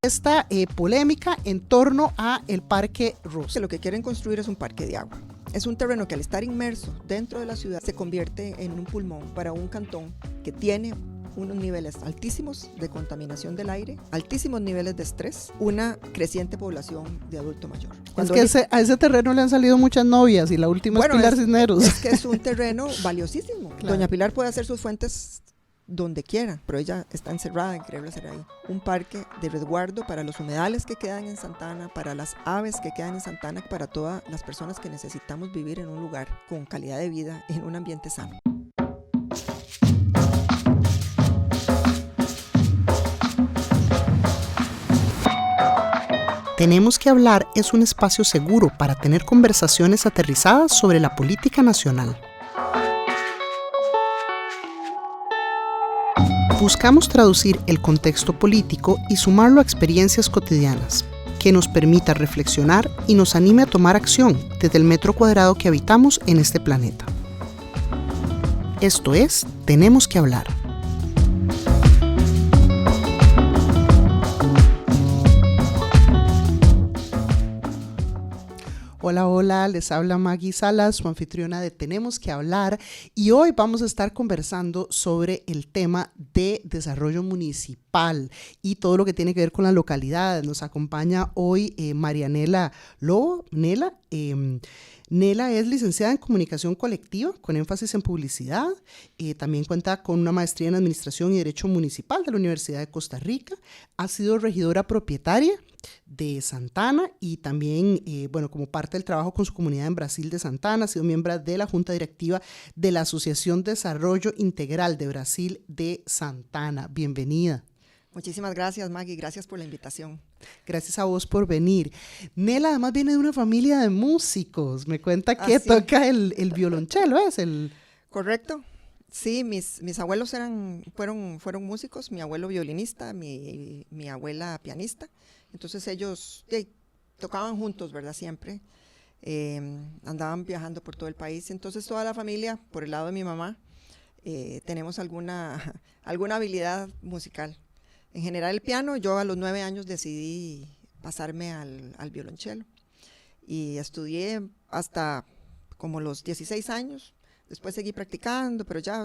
esta polémica en torno a el Parque Rosa. Que lo que quieren construir es un parque de agua. Es un terreno que al estar inmerso dentro de la ciudad se convierte en un pulmón para un cantón que tiene unos niveles altísimos de contaminación del aire, altísimos niveles de estrés, una creciente población de adulto mayor. Cuando es que a ese terreno le han salido muchas novias y la última es Pilar Cisneros. Es que es un terreno valiosísimo. Claro. Doña Pilar puede hacer sus fuentes donde quiera, pero ella está encerrada en quererlo hacer ahí. Un parque de resguardo para los humedales que quedan en Santa Ana, para las aves que quedan en Santa Ana, para todas las personas que necesitamos vivir en un lugar con calidad de vida, en un ambiente sano. Tenemos que hablar es un espacio seguro para tener conversaciones aterrizadas sobre la política nacional. Buscamos traducir el contexto político y sumarlo a experiencias cotidianas, que nos permita reflexionar y nos anime a tomar acción desde el metro cuadrado que habitamos en este planeta. Esto es Tenemos que hablar. Hola, hola, les habla Maggie Salas, su anfitriona de Tenemos que hablar, y hoy vamos a estar conversando sobre el tema de desarrollo municipal y todo lo que tiene que ver con las localidades. Nos acompaña hoy Marianela Lobo. Nela es licenciada en Comunicación Colectiva con énfasis en publicidad, también cuenta con una maestría en Administración y Derecho Municipal de la Universidad de Costa Rica, ha sido regidora propietaria de Santa Ana y también, como parte del trabajo con su comunidad en Brasil de Santa Ana, ha sido miembro de la Junta Directiva de la Asociación Desarrollo Integral de Brasil de Santa Ana. Bienvenida. Muchísimas gracias, Maggie, gracias por la invitación. Gracias a vos por venir. Nela además viene de una familia de músicos, me cuenta que toca el violonchelo, ¿es? Correcto, sí, mis abuelos fueron músicos, mi abuelo violinista, mi abuela pianista, entonces ellos tocaban juntos, ¿verdad? Siempre, andaban viajando por todo el país, entonces toda la familia, por el lado de mi mamá, tenemos alguna habilidad musical. En general el piano, yo a los 9 años decidí pasarme al violonchelo y estudié hasta como los 16 años, después seguí practicando, pero ya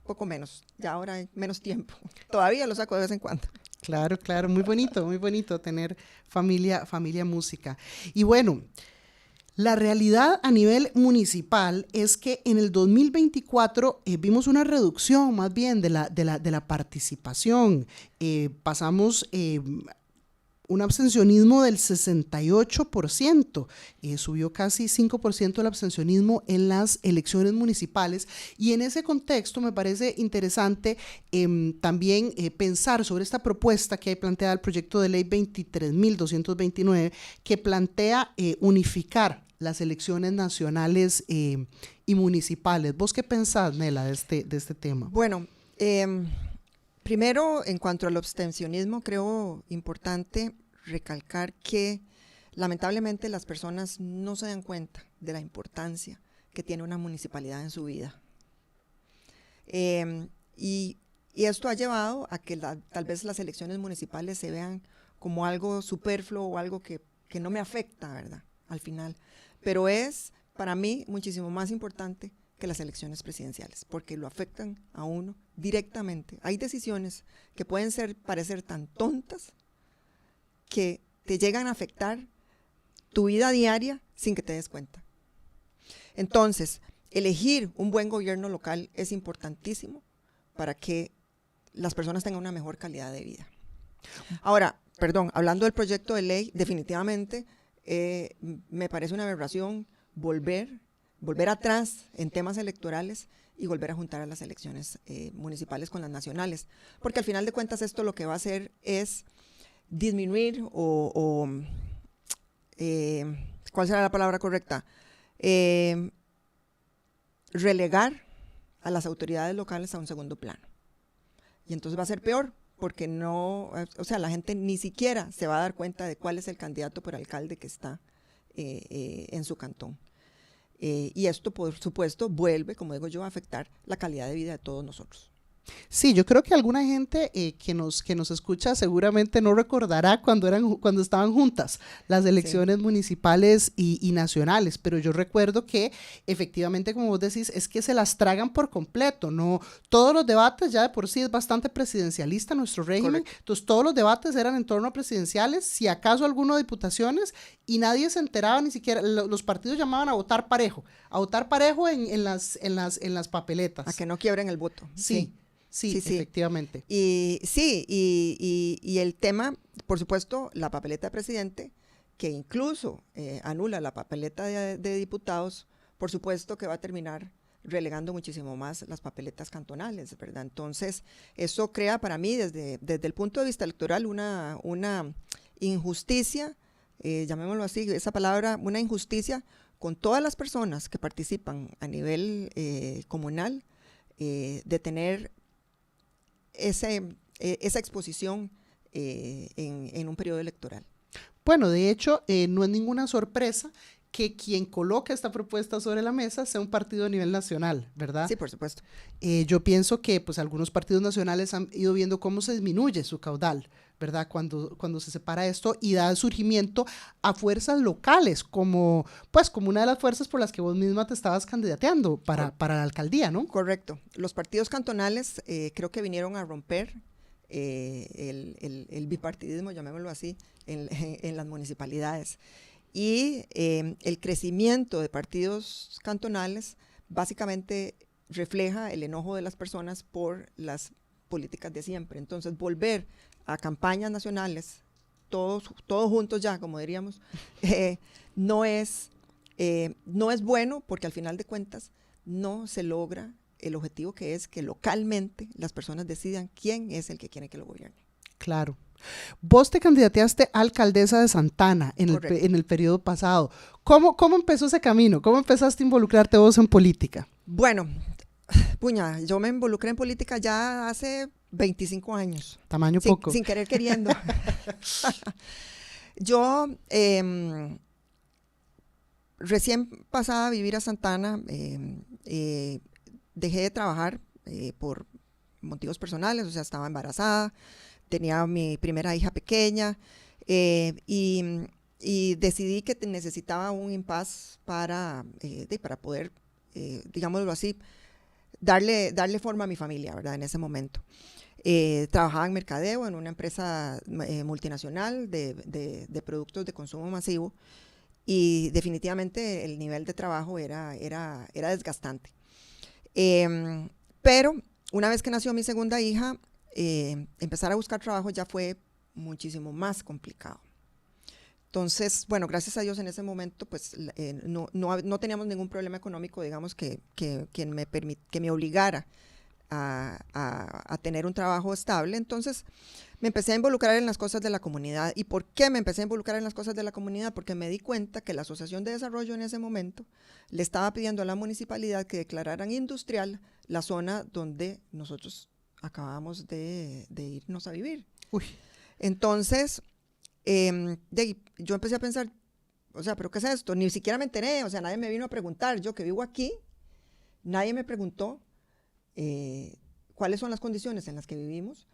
poco menos, ya ahora hay menos tiempo, todavía lo saco de vez en cuando. Claro, muy bonito tener familia música. Y bueno, la realidad a nivel municipal es que en el 2024 vimos una reducción más bien de la participación. Pasamos un abstencionismo del 68%, subió casi 5% el abstencionismo en las elecciones municipales, y en ese contexto me parece interesante también pensar sobre esta propuesta que hay planteada el proyecto de ley 23.229, que plantea unificar las elecciones nacionales y municipales. ¿Vos qué pensás, Nela, de este tema? Bueno, primero, en cuanto al abstencionismo, creo importante recalcar que lamentablemente las personas no se dan cuenta de la importancia que tiene una municipalidad en su vida. Y esto ha llevado a que tal vez las elecciones municipales se vean como algo superfluo o algo que no me afecta, ¿verdad? Al final. Pero es, para mí, muchísimo más importante que las elecciones presidenciales, porque lo afectan a uno directamente. Hay decisiones que pueden parecer tan tontas que te llegan a afectar tu vida diaria sin que te des cuenta. Entonces, elegir un buen gobierno local es importantísimo para que las personas tengan una mejor calidad de vida. Ahora, hablando del proyecto de ley, definitivamente me parece una aberración volver atrás en temas electorales y volver a juntar a las elecciones municipales con las nacionales, porque al final de cuentas esto lo que va a hacer es disminuir ¿cuál será la palabra correcta? Relegar a las autoridades locales a un segundo plano. Y entonces va a ser peor, porque la gente ni siquiera se va a dar cuenta de cuál es el candidato por alcalde que está en su cantón. Y esto, por supuesto, vuelve, como digo yo, a afectar la calidad de vida de todos nosotros. Sí, yo creo que alguna gente que nos escucha seguramente no recordará cuando estaban juntas las Sí, elecciones municipales y nacionales, pero yo recuerdo que efectivamente, como vos decís, es que se las tragan por completo, no todos los debates ya de por sí es bastante presidencialista nuestro régimen, correcto. entonces todos los debates eran en torno a presidenciales, si acaso alguno de diputaciones y nadie se enteraba ni siquiera, los partidos llamaban a votar parejo en las A papeletas. que no quiebren el voto. Sí, Sí, sí, sí, sí. efectivamente. Y sí, y el tema, por supuesto, la papeleta de presidente, que incluso anula la papeleta de diputados, por supuesto que va a terminar relegando muchísimo más las papeletas cantonales, ¿verdad? Entonces, eso crea para mí, desde el punto de vista electoral, una injusticia, llamémoslo así, esa palabra, una injusticia con todas las personas que participan a nivel comunal, de tener esa exposición en un periodo electoral. Bueno, de hecho, no es ninguna sorpresa que quien coloca esta propuesta sobre la mesa sea un partido a nivel nacional, ¿verdad? Sí, por supuesto. Yo pienso que pues algunos partidos nacionales han ido viendo cómo se disminuye su caudal, ¿verdad? Cuando se separa esto y da surgimiento a fuerzas locales, como una de las fuerzas por las que vos misma te estabas candidateando Cor para la alcaldía, ¿no? correcto. Los partidos cantonales creo que vinieron a romper el bipartidismo, llamémoslo así, en las municipalidades. Y el crecimiento de partidos cantonales básicamente refleja el enojo de las personas por las políticas de siempre. Entonces, volver a campañas nacionales, todos juntos ya, como diríamos, eh, no, es, no es bueno porque al final de cuentas no se logra el objetivo que es que localmente las personas decidan quién es el que quiere que lo gobierne. Claro. Vos te candidateaste a alcaldesa de Santana Correcto. en el periodo pasado. ¿Cómo empezó ese camino? ¿Cómo empezaste a involucrarte vos en política? Bueno, puña, yo me involucré en política ya hace 25 años, Tamaño sin, poco. sin querer queriendo. Yo recién pasada a vivir a Santana, dejé de trabajar por motivos personales, o sea, estaba embarazada, tenía mi primera hija pequeña y decidí que necesitaba un impas para poder, digámoslo así, darle forma a mi familia, ¿verdad? En ese momento. Trabajaba en mercadeo en una empresa multinacional de productos de consumo masivo y definitivamente el nivel de trabajo era desgastante. Pero una vez que nació mi segunda hija, empezar a buscar trabajo ya fue muchísimo más complicado. Entonces, bueno, gracias a Dios en ese momento, pues no teníamos ningún problema económico, digamos, que me obligara a tener un trabajo estable. Entonces, me empecé a involucrar en las cosas de la comunidad. ¿Y por qué me empecé a involucrar en las cosas de la comunidad? Porque me di cuenta que la Asociación de Desarrollo en ese momento le estaba pidiendo a la municipalidad que declararan industrial la zona donde nosotros acabamos de irnos a vivir. Uy. Entonces, yo empecé a pensar, o sea, ¿pero qué es esto? Ni siquiera me enteré, o sea, nadie me vino a preguntar. Yo que vivo aquí, nadie me preguntó cuáles son las condiciones en las que vivimos,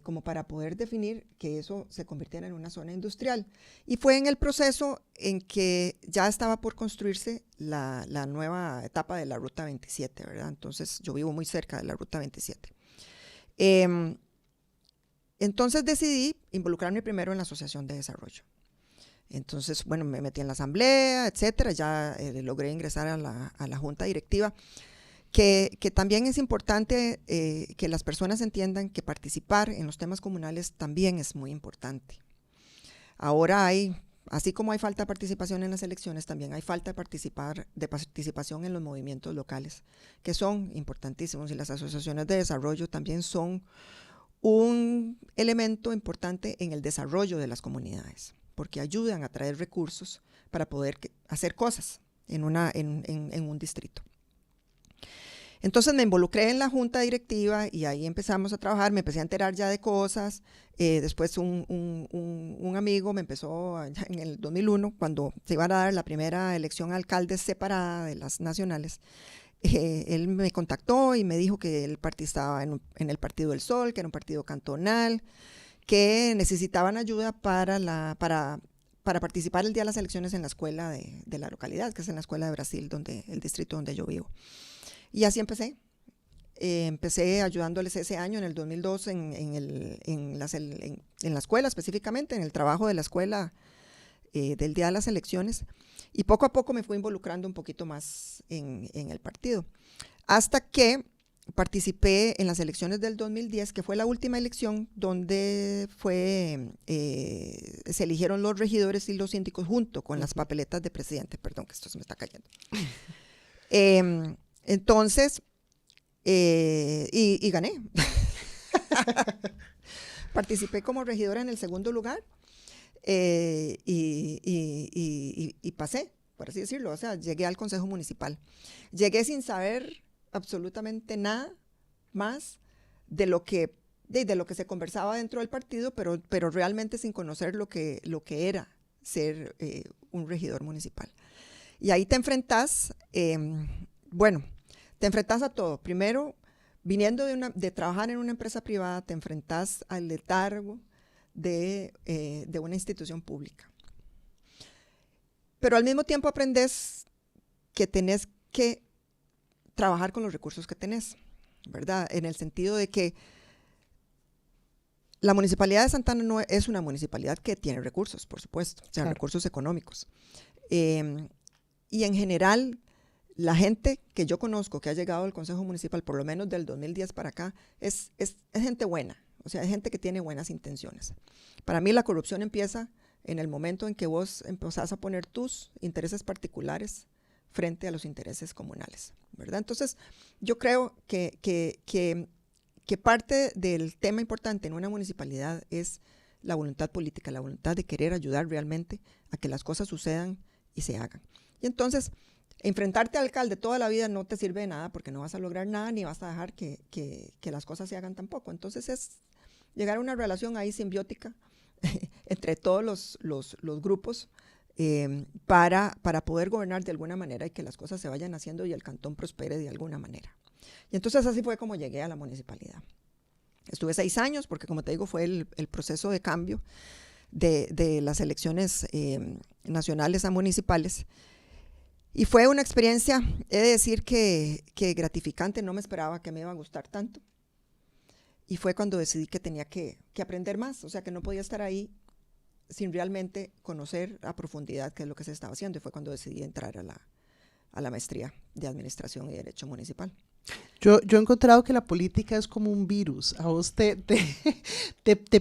como para poder definir que eso se convirtiera en una zona industrial. Y fue en el proceso en que ya estaba por construirse la nueva etapa de la Ruta 27, ¿verdad? Entonces yo vivo muy cerca de la Ruta 27. Entonces decidí involucrarme primero en la Asociación de Desarrollo. Entonces, bueno, me metí en la asamblea, etcétera, ya logré ingresar a la junta directiva. Que también es importante que las personas entiendan que participar en los temas comunales también es muy importante. Ahora así como hay falta de participación en las elecciones, también hay falta de participación en los movimientos locales, que son importantísimos, y las asociaciones de desarrollo también son un elemento importante en el desarrollo de las comunidades, porque ayudan a traer recursos para poder hacer cosas en un distrito. Entonces me involucré en la junta directiva y ahí empezamos a trabajar, me empecé a enterar ya de cosas. Después un amigo me empezó en el 2001, cuando se iba a dar la primera elección a alcaldes separada de las nacionales, él me contactó y me dijo que él estaba en el Partido del Sol, que era un partido cantonal, que necesitaban ayuda para participar el día de las elecciones en la escuela de la localidad, que es en la escuela de Brasil, el distrito donde yo vivo. Y así empecé. Empecé ayudándoles ese año, en el 2002, en la escuela específicamente, en el trabajo de la escuela del día de las elecciones. Y poco a poco me fui involucrando un poquito más en el partido. Hasta que participé en las elecciones del 2010, que fue la última elección donde se eligieron los regidores y los síndicos junto con las papeletas de presidente. Perdón, que esto se me está cayendo. Entonces, y gané. Participé como regidora en el segundo lugar y pasé, por así decirlo. O sea, llegué al Consejo Municipal. Llegué sin saber absolutamente nada más de lo que se conversaba dentro del partido, pero realmente sin conocer lo que era ser un regidor municipal. Y ahí te enfrentas, te enfrentas a todo. Primero, viniendo de trabajar en una empresa privada, te enfrentas al letargo de una institución pública. Pero al mismo tiempo aprendes que tenés que trabajar con los recursos que tenés, ¿verdad? En el sentido de que la Municipalidad de Santa Ana no es una municipalidad que tiene recursos, por supuesto, o sea, claro, recursos económicos. Y en general, la gente que yo conozco que ha llegado al Consejo Municipal, por lo menos del 2010 para acá, es gente buena, o sea, es gente que tiene buenas intenciones. Para mí la corrupción empieza en el momento en que vos empezás a poner tus intereses particulares frente a los intereses comunales, ¿verdad? Entonces, yo creo que parte del tema importante en una municipalidad es la voluntad política, la voluntad de querer ayudar realmente a que las cosas sucedan y se hagan. Y entonces, enfrentarte al alcalde toda la vida no te sirve de nada porque no vas a lograr nada ni vas a dejar que las cosas se hagan tampoco. Entonces, es llegar a una relación ahí simbiótica entre todos los grupos para poder gobernar de alguna manera y que las cosas se vayan haciendo y el cantón prospere de alguna manera. Y entonces así fue como llegué a la municipalidad. Estuve 6 años porque, como te digo, fue el proceso de cambio de las elecciones nacionales a municipales. Y fue una experiencia, he de decir que gratificante, no me esperaba que me iba a gustar tanto. Y fue cuando decidí que tenía que aprender más, o sea, que no podía estar ahí sin realmente conocer a profundidad qué es lo que se estaba haciendo. Y fue cuando decidí entrar a la maestría de Administración y Derecho Municipal. Yo he encontrado que la política es como un virus, a vos te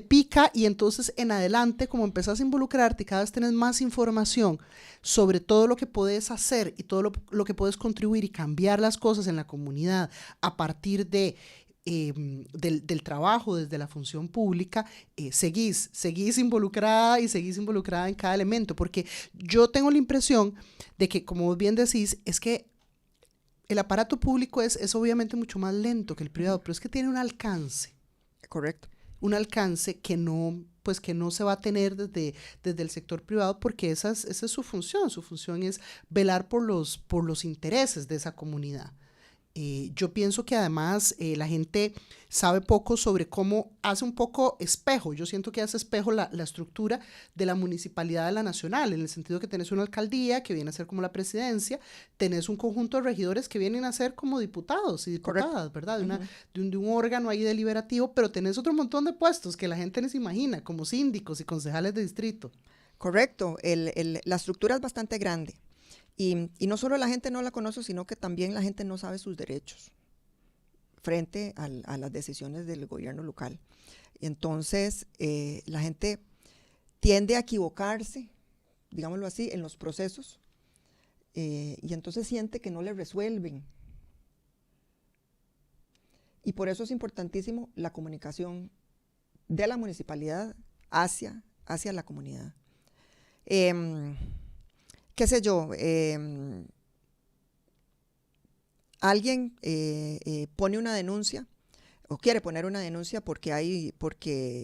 pica y entonces en adelante, como empezás a involucrarte y cada vez tenés más información sobre todo lo que puedes hacer y todo lo que puedes contribuir y cambiar las cosas en la comunidad a partir del trabajo desde la función pública, seguís involucrada y seguís involucrada en cada elemento, porque yo tengo la impresión de que, como vos bien decís, es que el aparato público es obviamente mucho más lento que el privado, pero es que tiene un alcance. Correcto. Un alcance que no se va a tener desde el sector privado, porque esa es su función. Su función es velar por los intereses de esa comunidad. Yo pienso que además la gente sabe poco sobre cómo hace un poco espejo. Yo siento que hace espejo la estructura de la municipalidad de la nacional, en el sentido que tenés una alcaldía que viene a ser como la presidencia, tenés un conjunto de regidores que vienen a ser como diputados y diputadas, correcto, ¿verdad? De un órgano ahí deliberativo, pero tenés otro montón de puestos que la gente no se imagina, como síndicos y concejales de distrito. Correcto, la estructura es bastante grande. Y no solo la gente no la conoce, sino que también la gente no sabe sus derechos frente a las decisiones del gobierno local. Entonces, la gente tiende a equivocarse, digámoslo así, en los procesos, y entonces siente que no le resuelven. Y por eso es importantísimo la comunicación de la municipalidad hacia la comunidad. Qué sé yo, alguien pone una denuncia o quiere poner una denuncia porque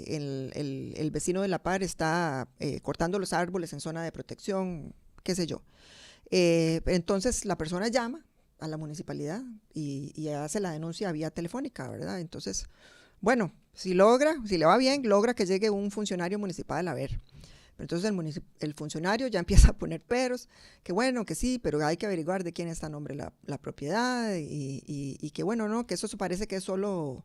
el vecino de la par está cortando los árboles en zona de protección, qué sé yo. Entonces la persona llama a la municipalidad y hace la denuncia vía telefónica, ¿verdad? Entonces, bueno, si le va bien, logra que llegue un funcionario municipal a ver. Pero entonces el funcionario ya empieza a poner peros, que bueno, que sí, pero hay que averiguar de quién está a nombre la propiedad y que bueno, no, que eso parece que es solo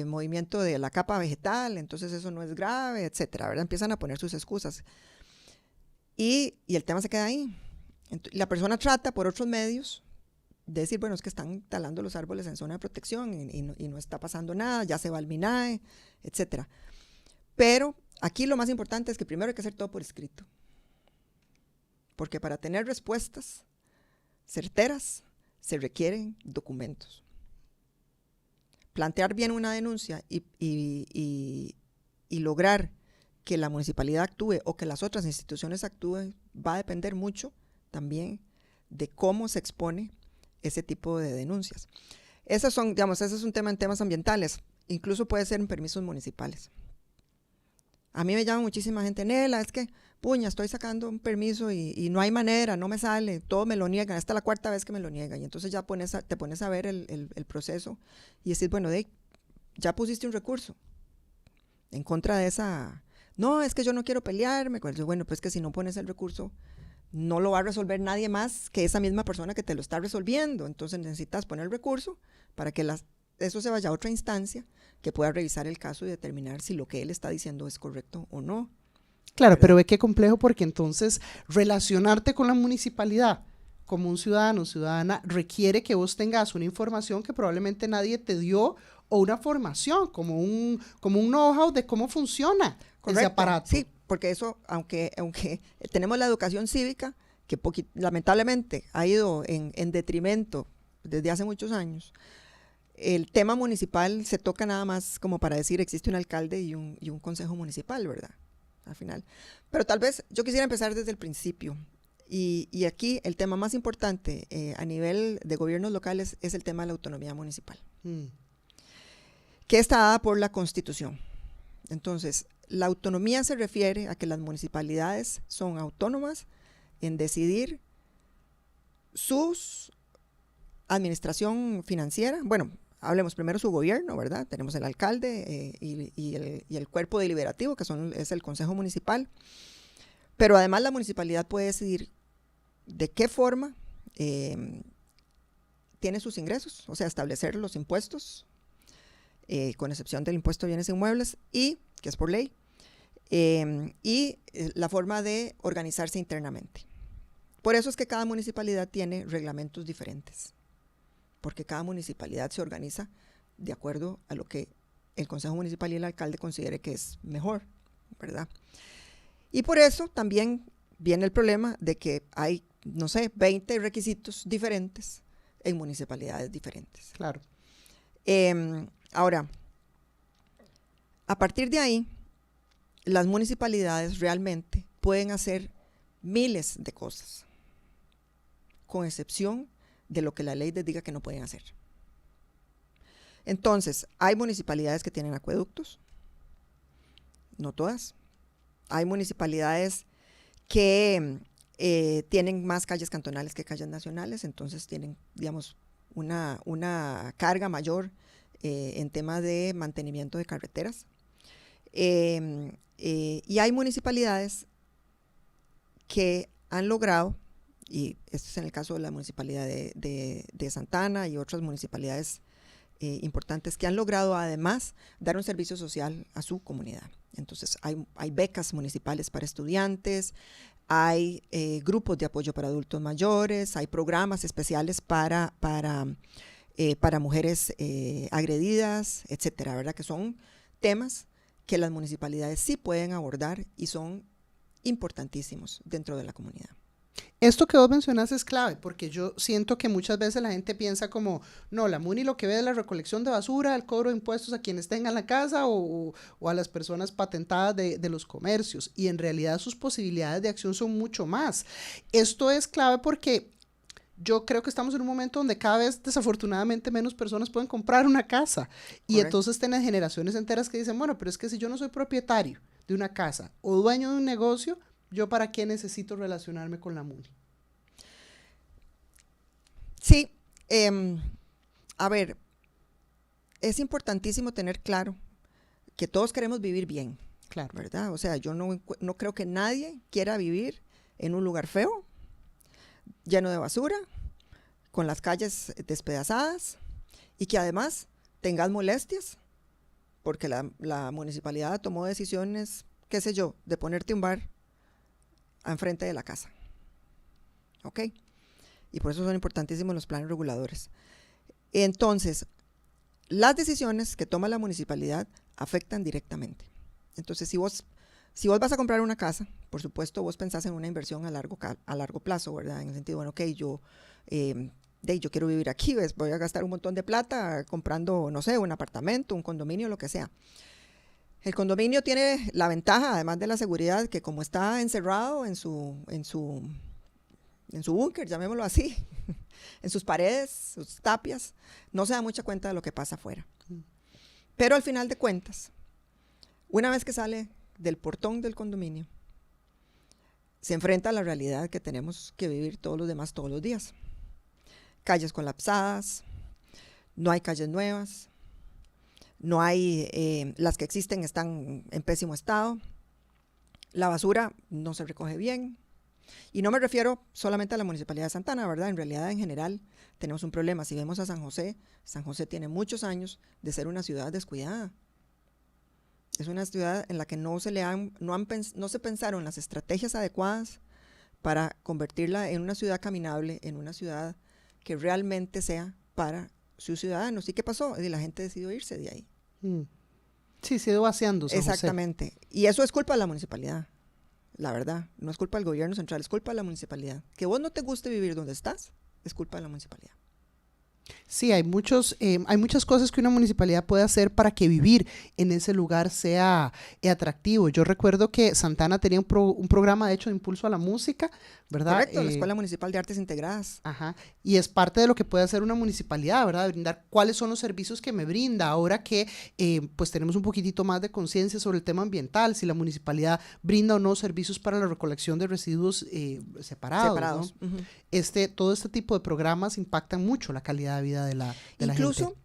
movimiento de la capa vegetal, entonces eso no es grave, etcétera, ¿verdad? Empiezan a poner sus excusas. Y el tema se queda ahí. La persona trata por otros medios de decir, bueno, es que están talando los árboles en zona de protección y no está pasando nada, ya se va al MINAE, etcétera. Pero aquí lo más importante es que primero hay que hacer todo por escrito. Porque para tener respuestas certeras se requieren documentos. Plantear bien una denuncia y lograr que la municipalidad actúe o que las otras instituciones actúen va a depender mucho también de cómo se expone ese tipo de denuncias. Ese es un tema en temas ambientales, incluso puede ser en permisos municipales. A mí me llama muchísima gente, Nela, es que, puña, estoy sacando un permiso y no hay manera, no me sale, todo me lo niegan, esta es la 4ª vez que me lo niegan, y entonces ya te pones a ver el proceso y decís, bueno, ya pusiste un recurso en contra de esa, no, es que yo no quiero pelearme, bueno, pues que si no pones el recurso, no lo va a resolver nadie más que esa misma persona que te lo está resolviendo, entonces necesitas poner el recurso para que eso se vaya a otra instancia que pueda revisar el caso y determinar si lo que él está diciendo es correcto o no. Claro, ¿verdad? Pero ve qué complejo, porque entonces relacionarte con la municipalidad como un ciudadano o ciudadana requiere que vos tengas una información que probablemente nadie te dio o una formación, como un know-how de cómo funciona ese aparato. Sí, porque eso, aunque tenemos la educación cívica, que lamentablemente ha ido en detrimento desde hace muchos años, el tema municipal se toca nada más como para decir existe un alcalde y un consejo municipal, ¿verdad? Al final. Pero tal vez yo quisiera empezar desde el principio. Y aquí el tema más importante a nivel de gobiernos locales es el tema de la autonomía municipal, que está dada por la Constitución. Entonces, la autonomía se refiere a que las municipalidades son autónomas en decidir su administración financiera. Bueno, hablemos primero su gobierno, ¿verdad? Tenemos el alcalde y el cuerpo deliberativo, que es el consejo municipal. Pero además la municipalidad puede decidir de qué forma tiene sus ingresos, o sea, establecer los impuestos, con excepción del impuesto de bienes inmuebles, que es por ley, y la forma de organizarse internamente. Por eso es que cada municipalidad tiene reglamentos diferentes, porque cada municipalidad se organiza de acuerdo a lo que el consejo municipal y el alcalde considere que es mejor, ¿verdad? Y por eso también viene el problema de que hay, 20 requisitos diferentes en municipalidades diferentes. Claro. Ahora, a partir de ahí, las municipalidades realmente pueden hacer miles de cosas, con excepción de lo que la ley les diga que no pueden hacer. Entonces, hay municipalidades que tienen acueductos, no todas. Hay municipalidades que tienen más calles cantonales que calles nacionales, entonces tienen, una carga mayor en tema de mantenimiento de carreteras. Y hay municipalidades que han logrado, y esto es en el caso de la municipalidad de Santa Ana y otras municipalidades importantes, que han logrado además dar un servicio social a su comunidad. Entonces hay becas municipales para estudiantes, hay grupos de apoyo para adultos mayores, hay programas especiales para mujeres agredidas, etcétera, ¿verdad? Que son temas que las municipalidades sí pueden abordar y son importantísimos dentro de la comunidad. Esto que vos mencionas es clave, porque yo siento que muchas veces la gente piensa como, no, la MUNI lo que ve es la recolección de basura, el cobro de impuestos a quienes tengan la casa o a las personas patentadas de los comercios, y en realidad sus posibilidades de acción son mucho más. Esto es clave porque yo creo que estamos en un momento donde cada vez desafortunadamente menos personas pueden comprar una casa. Y Correcto. Entonces tenés generaciones enteras que dicen, bueno, pero es que si yo no soy propietario de una casa o dueño de un negocio, ¿yo para qué necesito relacionarme con la MUNI? Sí, A ver, es importantísimo tener claro que todos queremos vivir bien, Claro. ¿verdad? O sea, yo no creo que nadie quiera vivir en un lugar feo, lleno de basura, con las calles despedazadas y que además tengas molestias porque la municipalidad tomó decisiones, qué sé yo, de ponerte un bar enfrente de la casa. ¿Ok? Y por eso son importantísimos los planes reguladores. Entonces, las decisiones que toma la municipalidad afectan directamente. Entonces, si vos vas a comprar una casa, por supuesto, vos pensás en una inversión a largo plazo, ¿verdad? En el sentido, bueno, ok, yo quiero vivir aquí, ¿ves? Voy a gastar un montón de plata comprando, no sé, un apartamento, un condominio, lo que sea. El condominio tiene la ventaja, además de la seguridad, que como está encerrado en su búnker, llamémoslo así, en sus paredes, sus tapias, no se da mucha cuenta de lo que pasa afuera. Pero al final de cuentas, una vez que sale del portón del condominio, se enfrenta a la realidad que tenemos que vivir todos los demás todos los días. Calles colapsadas, no hay calles nuevas, no hay, las que existen están en pésimo estado, la basura no se recoge bien. Y no me refiero solamente a la Municipalidad de Santa Ana, ¿verdad? En realidad, en general, tenemos un problema. Si vemos a San José tiene muchos años de ser una ciudad descuidada. Es una ciudad en la que no se pensaron las estrategias adecuadas para convertirla en una ciudad caminable, en una ciudad que realmente sea para sus ciudadanos. ¿Y qué pasó? Y la gente decidió irse de ahí. Sí, se ha ido vaciando San José. Exactamente. Y eso es culpa de la municipalidad. La verdad, no es culpa del gobierno central, es culpa de la municipalidad. Que vos no te guste vivir donde estás, es culpa de la municipalidad. Sí, hay muchas cosas que una municipalidad puede hacer para que vivir en ese lugar sea atractivo. Yo recuerdo que Santana tenía un programa, de hecho, de impulso a la música, ¿verdad? Correcto, la Escuela Municipal de Artes Integradas. Ajá, y es parte de lo que puede hacer una municipalidad, ¿verdad? De brindar cuáles son los servicios que me brinda. Ahora que pues tenemos un poquitito más de conciencia sobre el tema ambiental, si la municipalidad brinda o no servicios para la recolección de residuos separados. ¿No? Uh-huh. Todo este tipo de programas impactan mucho la calidad de vida de la gente. Incluso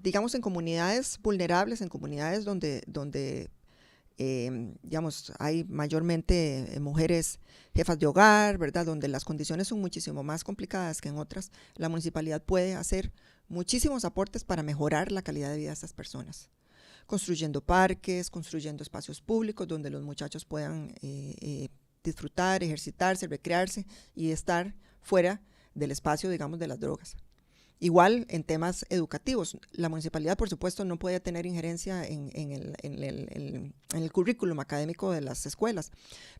digamos, en comunidades vulnerables, en comunidades donde digamos, hay mayormente mujeres jefas de hogar, ¿verdad? Donde las condiciones son muchísimo más complicadas que en otras, la municipalidad puede hacer muchísimos aportes para mejorar la calidad de vida de estas personas. Construyendo parques, construyendo espacios públicos donde los muchachos puedan disfrutar, ejercitarse, recrearse y estar fuera del espacio, digamos, de las drogas. Igual en temas educativos, la municipalidad, por supuesto, no puede tener injerencia en el currículum académico de las escuelas,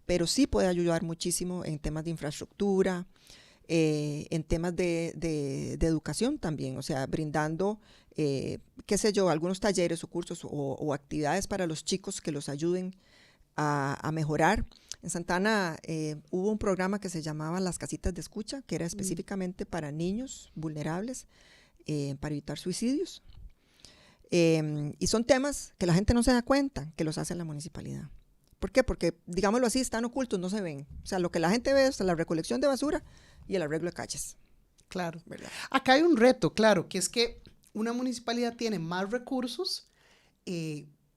pero sí puede ayudar muchísimo en temas de infraestructura, en temas de educación también, o sea, brindando, qué sé yo, algunos talleres o cursos o actividades para los chicos que los ayuden a mejorar. En Santa Ana hubo un programa que se llamaba Las Casitas de Escucha, que era específicamente para niños vulnerables, para evitar suicidios. Y son temas que la gente no se da cuenta que los hace la municipalidad. ¿Por qué? Porque, digámoslo así, están ocultos, no se ven. O sea, lo que la gente ve es la recolección de basura y el arreglo de calles. Claro. ¿Verdad? Acá hay un reto, claro, que es que una municipalidad tiene más recursos,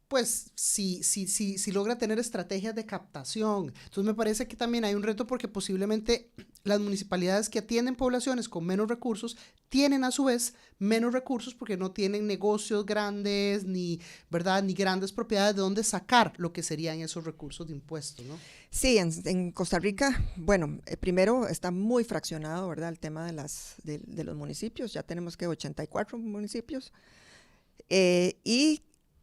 pues si logra tener estrategias de captación. Entonces me parece que también hay un reto porque posiblemente las municipalidades que atienden poblaciones con menos recursos tienen a su vez menos recursos porque no tienen negocios grandes ni grandes propiedades de donde sacar lo que serían esos recursos de impuestos, ¿no? Sí, en Costa Rica, bueno, primero está muy fraccionado, ¿verdad? El tema de los municipios, ya tenemos que 84 municipios y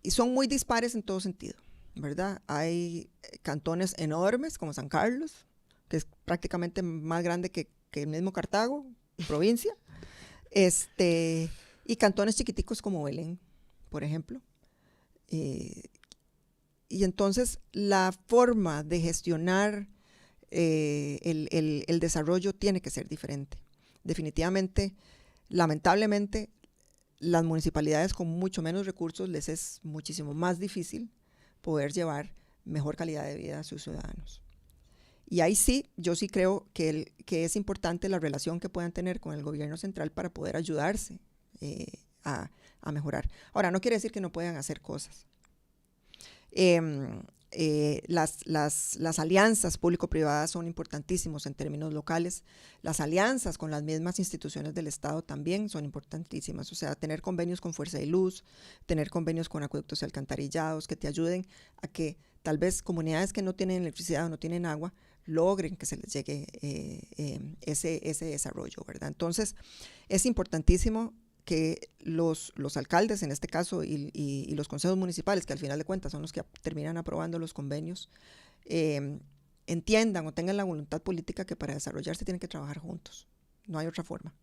son muy dispares en todo sentido, ¿verdad? Hay cantones enormes como San Carlos, que es prácticamente más grande que el mismo Cartago, provincia, y cantones chiquiticos como Belén, por ejemplo. Y entonces la forma de gestionar el desarrollo tiene que ser diferente. Definitivamente, lamentablemente, las municipalidades con mucho menos recursos les es muchísimo más difícil poder llevar mejor calidad de vida a sus ciudadanos. Y ahí sí, yo sí creo que es importante la relación que puedan tener con el gobierno central para poder ayudarse a mejorar. Ahora, no quiere decir que no puedan hacer cosas. Las alianzas público-privadas son importantísimos en términos locales. Las alianzas con las mismas instituciones del Estado también son importantísimas. O sea, tener convenios con Fuerza y Luz, tener convenios con acueductos y alcantarillados que te ayuden a que tal vez comunidades que no tienen electricidad o no tienen agua logren que se les llegue ese desarrollo, ¿verdad? Entonces, es importantísimo que los alcaldes, en este caso, y los consejos municipales, que al final de cuentas son los que terminan aprobando los convenios, entiendan o tengan la voluntad política que para desarrollarse tienen que trabajar juntos. No hay otra forma.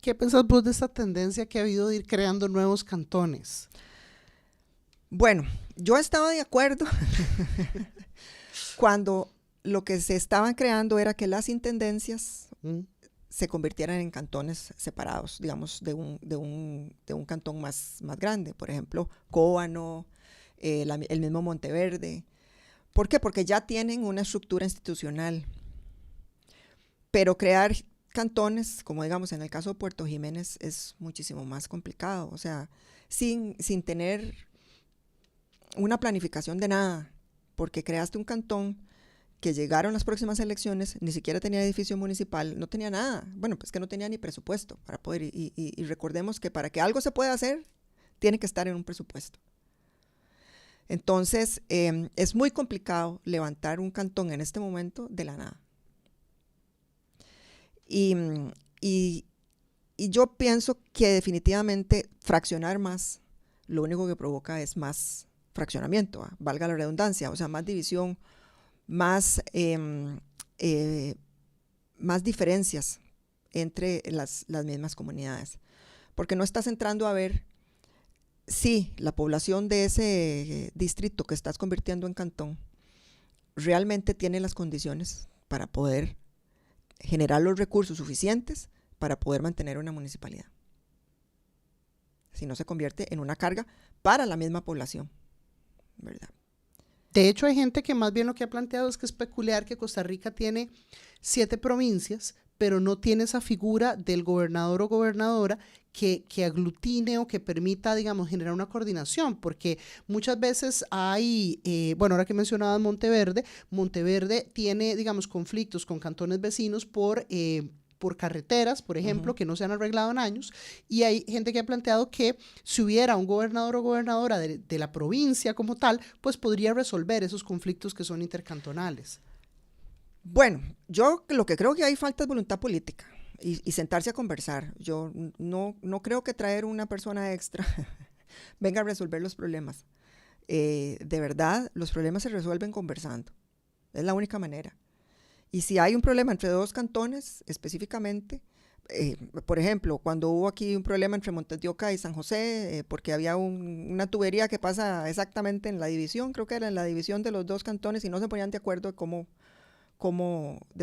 ¿Qué pensás vos de esta tendencia que ha habido de ir creando nuevos cantones? Bueno, yo estaba de acuerdo cuando lo que se estaban creando era que las intendencias se convirtieran en cantones separados, digamos, de un cantón más grande. Por ejemplo, Cóbano, el mismo Monteverde. ¿Por qué? Porque ya tienen una estructura institucional. Pero crear cantones, como digamos en el caso de Puerto Jiménez, es muchísimo más complicado. O sea, sin tener una planificación de nada, porque creaste un cantón que llegaron las próximas elecciones, ni siquiera tenía edificio municipal, no tenía nada. Bueno, pues que no tenía ni presupuesto para poder, y recordemos que para que algo se pueda hacer, tiene que estar en un presupuesto. Entonces, es muy complicado levantar un cantón en este momento de la nada. Y yo pienso que definitivamente fraccionar más, lo único que provoca es más fraccionamiento, valga la redundancia, o sea, más división, más diferencias entre las mismas comunidades, porque no estás entrando a ver si la población de ese distrito que estás convirtiendo en cantón realmente tiene las condiciones para poder generar los recursos suficientes para poder mantener una municipalidad. Si no, se convierte en una carga para la misma población, ¿verdad? De hecho, hay gente que más bien lo que ha planteado es que es peculiar que Costa Rica tiene 7 provincias, pero no tiene esa figura del gobernador o gobernadora que aglutine o que permita, digamos, generar una coordinación, porque muchas veces hay, bueno, ahora que mencionabas Monteverde, Monteverde tiene, digamos, conflictos con cantones vecinos por carreteras, por ejemplo, que no se han arreglado en años, y hay gente que ha planteado que si hubiera un gobernador o gobernadora de la provincia como tal, pues podría resolver esos conflictos que son intercantonales. Bueno, yo lo que creo que hay falta es voluntad política y sentarse a conversar. Yo no creo que traer una persona extra venga a resolver los problemas. De verdad, los problemas se resuelven conversando. Es la única manera. Y si hay un problema entre dos cantones, específicamente, por ejemplo, cuando hubo aquí un problema entre Montes de Oca y San José, porque había una tubería que pasa exactamente en la división, creo que era en la división de los dos cantones, y no se ponían de acuerdo de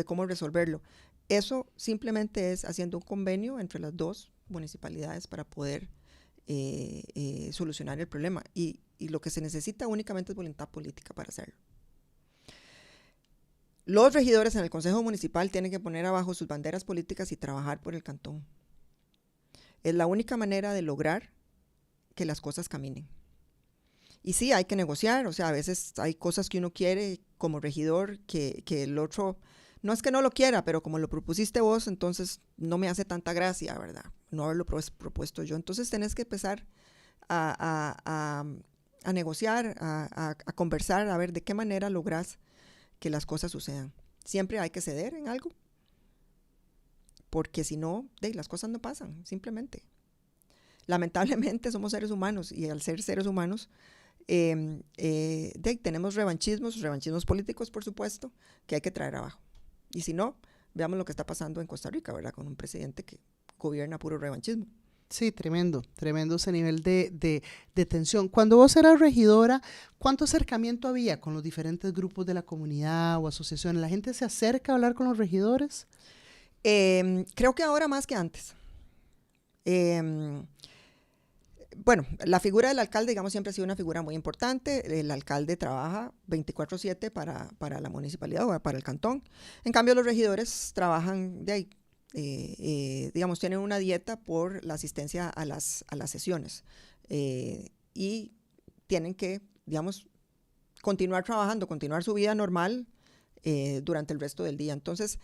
cómo resolverlo. Eso simplemente es haciendo un convenio entre las dos municipalidades para poder solucionar el problema. Y lo que se necesita únicamente es voluntad política para hacerlo. Los regidores en el Consejo Municipal tienen que poner abajo sus banderas políticas y trabajar por el cantón. Es la única manera de lograr que las cosas caminen. Y sí, hay que negociar, o sea, a veces hay cosas que uno quiere como regidor que el otro, no es que no lo quiera, pero como lo propusiste vos, entonces no me hace tanta gracia, ¿verdad? No haberlo propuesto yo. Entonces tenés que empezar a negociar, a conversar, a ver de qué manera lográs que las cosas sucedan. Siempre hay que ceder en algo, porque si no, las cosas no pasan, simplemente. Lamentablemente somos seres humanos, y al ser seres humanos tenemos revanchismos políticos, por supuesto, que hay que traer abajo. Y si no, veamos lo que está pasando en Costa Rica, ¿verdad? Con un presidente que gobierna puro revanchismo. Sí, tremendo ese nivel de tensión. Cuando vos eras regidora, ¿cuánto acercamiento había con los diferentes grupos de la comunidad o asociaciones? ¿La gente se acerca a hablar con los regidores? Creo que ahora más que antes. bueno, la figura del alcalde, digamos, siempre ha sido una figura muy importante. El alcalde trabaja 24/7 para la municipalidad o para el cantón. En cambio, los regidores trabajan de ahí, digamos, tienen una dieta por la asistencia a las sesiones y tienen que, digamos, continuar trabajando, continuar su vida normal durante el resto del día. Entonces,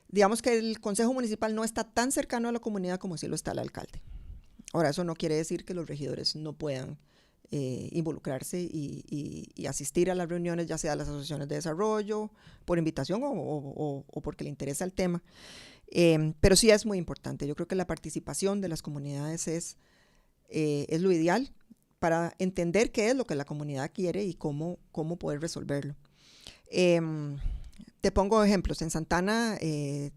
digamos que el Consejo Municipal no está tan cercano a la comunidad como sí lo está el alcalde. Ahora, eso no quiere decir que los regidores no puedan involucrarse y asistir a las reuniones, ya sea a las asociaciones de desarrollo, por invitación o porque le interesa el tema. Pero sí es muy importante. Yo creo que la participación de las comunidades es lo ideal para entender qué es lo que la comunidad quiere y cómo poder resolverlo. Te pongo ejemplos. En Santana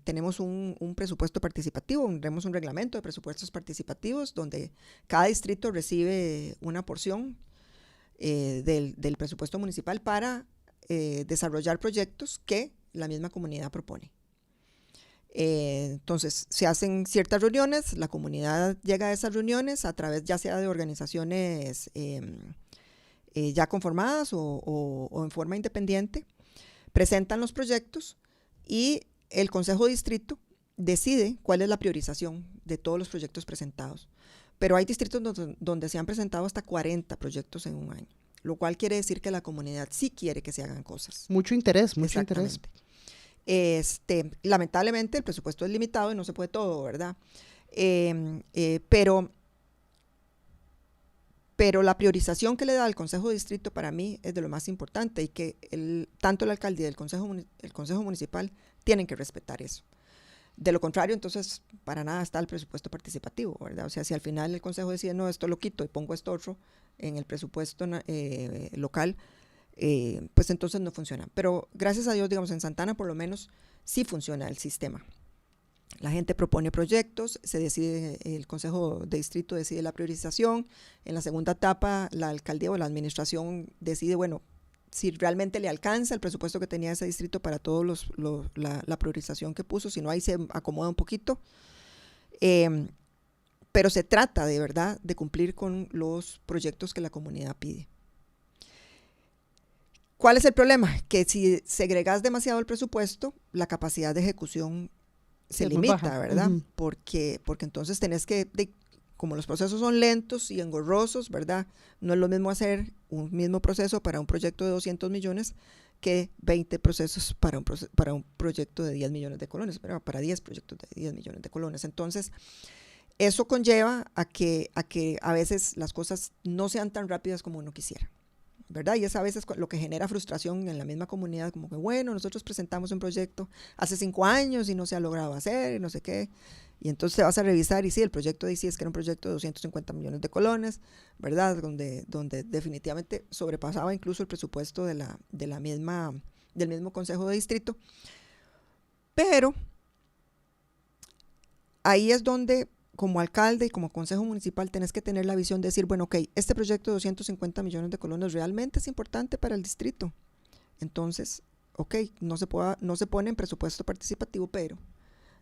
tenemos un presupuesto participativo, tenemos un reglamento de presupuestos participativos donde cada distrito recibe una porción del presupuesto municipal para desarrollar proyectos que la misma comunidad propone. Entonces, se hacen ciertas reuniones, la comunidad llega a esas reuniones a través ya sea de organizaciones ya conformadas o en forma independiente, presentan los proyectos y el Consejo de Distrito decide cuál es la priorización de todos los proyectos presentados. Pero hay distritos donde se han presentado hasta 40 proyectos en un año, lo cual quiere decir que la comunidad sí quiere que se hagan cosas. Mucho interés, mucho interés. Lamentablemente el presupuesto es limitado y no se puede todo, ¿verdad? Pero la priorización que le da el Consejo de Distrito para mí es de lo más importante y que tanto el alcalde y el Consejo Municipal tienen que respetar eso. De lo contrario, entonces, para nada está el presupuesto participativo, ¿verdad? O sea, si al final el Consejo decide, no, esto lo quito y pongo esto otro en el presupuesto local, pues entonces no funciona. Pero gracias a Dios, digamos, en Santana por lo menos sí funciona el sistema. La gente propone proyectos, se decide, el Consejo de Distrito decide la priorización. En la segunda etapa, la alcaldía o la administración decide, bueno, si realmente le alcanza el presupuesto que tenía ese distrito para todos la priorización que puso, si no, ahí se acomoda un poquito. Pero se trata de verdad de cumplir con los proyectos que la comunidad pide. ¿Cuál es el problema? Que si segregas demasiado el presupuesto, la capacidad de ejecución se limita, ¿verdad? Uh-huh. Porque entonces tenés que, como los procesos son lentos y engorrosos, ¿verdad? No es lo mismo hacer un mismo proceso para un proyecto de 200 millones que 20 procesos para un proyecto de 10 millones de colones, pero para 10 proyectos de 10 millones de colones. Entonces, eso conlleva a que a veces las cosas no sean tan rápidas como uno quisiera, ¿verdad? Y es a veces lo que genera frustración en la misma comunidad, como que bueno, nosotros presentamos un proyecto hace 5 años y no se ha logrado hacer y no sé qué, y entonces te vas a revisar y sí, el proyecto de sí es que era un proyecto de 250 millones de colones, ¿verdad? Donde definitivamente sobrepasaba incluso el presupuesto del mismo Consejo de Distrito, pero ahí es donde como alcalde y como consejo municipal tenés que tener la visión de decir, bueno, ok, este proyecto de 250 millones de colones realmente es importante para el distrito. Entonces, ok, no se pone en presupuesto participativo, pero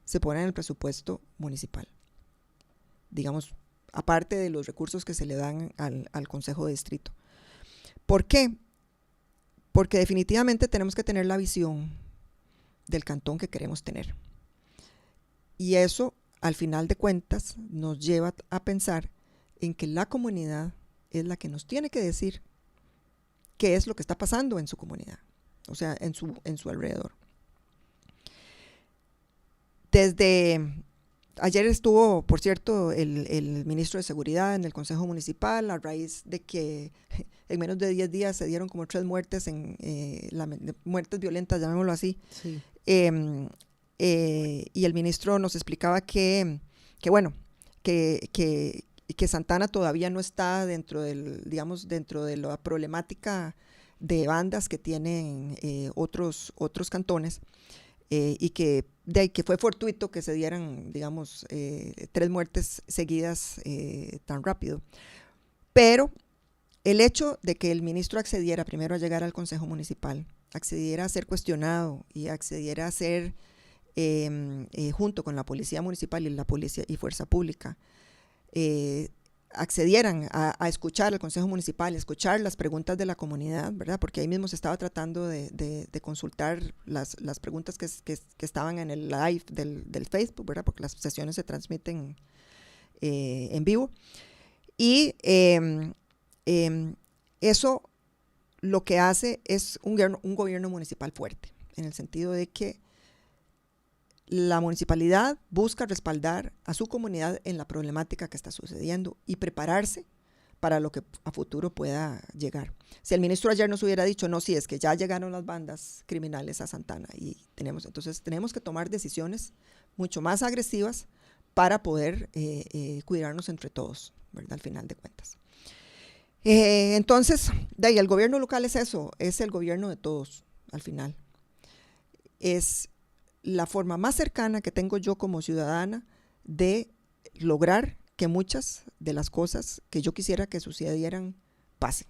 se pone en el presupuesto municipal. Digamos, aparte de los recursos que se le dan al consejo de distrito. ¿Por qué? Porque definitivamente tenemos que tener la visión del cantón que queremos tener. Y eso al final de cuentas nos lleva a pensar en que la comunidad es la que nos tiene que decir qué es lo que está pasando en su comunidad, o sea, en su alrededor. Desde ayer estuvo, por cierto, el ministro de Seguridad en el Consejo Municipal a raíz de que en menos de 10 días se dieron como 3 muertes, muertes violentas, llamémoslo así. Sí. Y el ministro nos explicaba que Santana todavía no está dentro de la problemática de bandas que tienen otros cantones, y que fue fortuito que se dieran, 3 muertes seguidas tan rápido. Pero el hecho de que el ministro accediera primero a llegar al Consejo Municipal, accediera a ser cuestionado y accediera a ser junto con la Policía Municipal y la Policía y Fuerza Pública, accedieran a escuchar al Consejo Municipal, escuchar las preguntas de la comunidad, ¿verdad? Porque ahí mismo se estaba tratando de consultar las preguntas que estaban en el live del Facebook, ¿verdad? Porque las sesiones se transmiten en vivo. Y eso lo que hace es un gobierno municipal fuerte, en el sentido de que la municipalidad busca respaldar a su comunidad en la problemática que está sucediendo y prepararse para lo que a futuro pueda llegar. Si el ministro ayer nos hubiera dicho, no, sí, es que ya llegaron las bandas criminales a Santana y entonces tenemos que tomar decisiones mucho más agresivas para poder cuidarnos entre todos, ¿verdad? Al final de cuentas. Entonces, de ahí, el gobierno local es eso, es el gobierno de todos, al final. Es la forma más cercana que tengo yo como ciudadana de lograr que muchas de las cosas que yo quisiera que sucedieran pasen.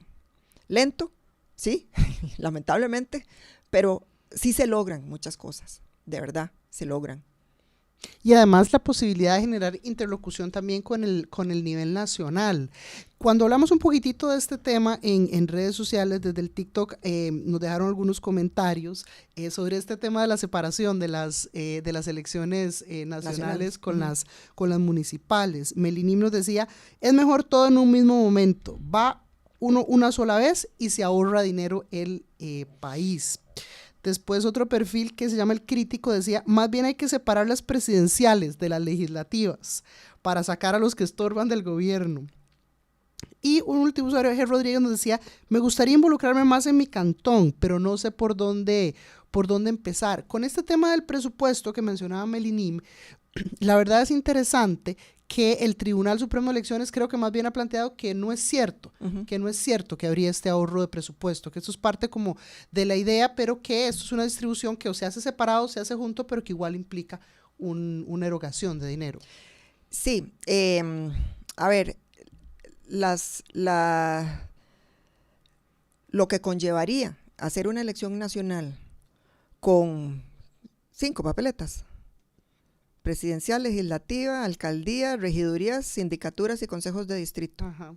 Lento, sí, lamentablemente, pero sí se logran muchas cosas, de verdad, se logran. Y además la posibilidad de generar interlocución también con el nivel nacional. Cuando hablamos un poquitito de este tema en redes sociales, desde el TikTok, nos dejaron algunos comentarios sobre este tema de la separación de las elecciones nacionales con las municipales. Melinim nos decía, es mejor todo en un mismo momento, va uno una sola vez y se ahorra dinero el país. Después otro perfil que se llama El Crítico decía, más bien hay que separar las presidenciales de las legislativas para sacar a los que estorban del gobierno. Y un último usuario, G. Rodríguez, nos decía, me gustaría involucrarme más en mi cantón, pero no sé por dónde empezar. Con este tema del presupuesto que mencionaba Melinim, la verdad es interesante que el Tribunal Supremo de Elecciones creo que más bien ha planteado que no es cierto, que habría este ahorro de presupuesto, que esto es parte como de la idea, pero que esto es una distribución que o se hace separado o se hace junto, pero que igual implica una erogación de dinero. Sí, a ver, lo que conllevaría hacer una elección nacional con 5 papeletas, presidencial, legislativa, alcaldía, regidurías, sindicaturas y consejos de distrito. Ajá.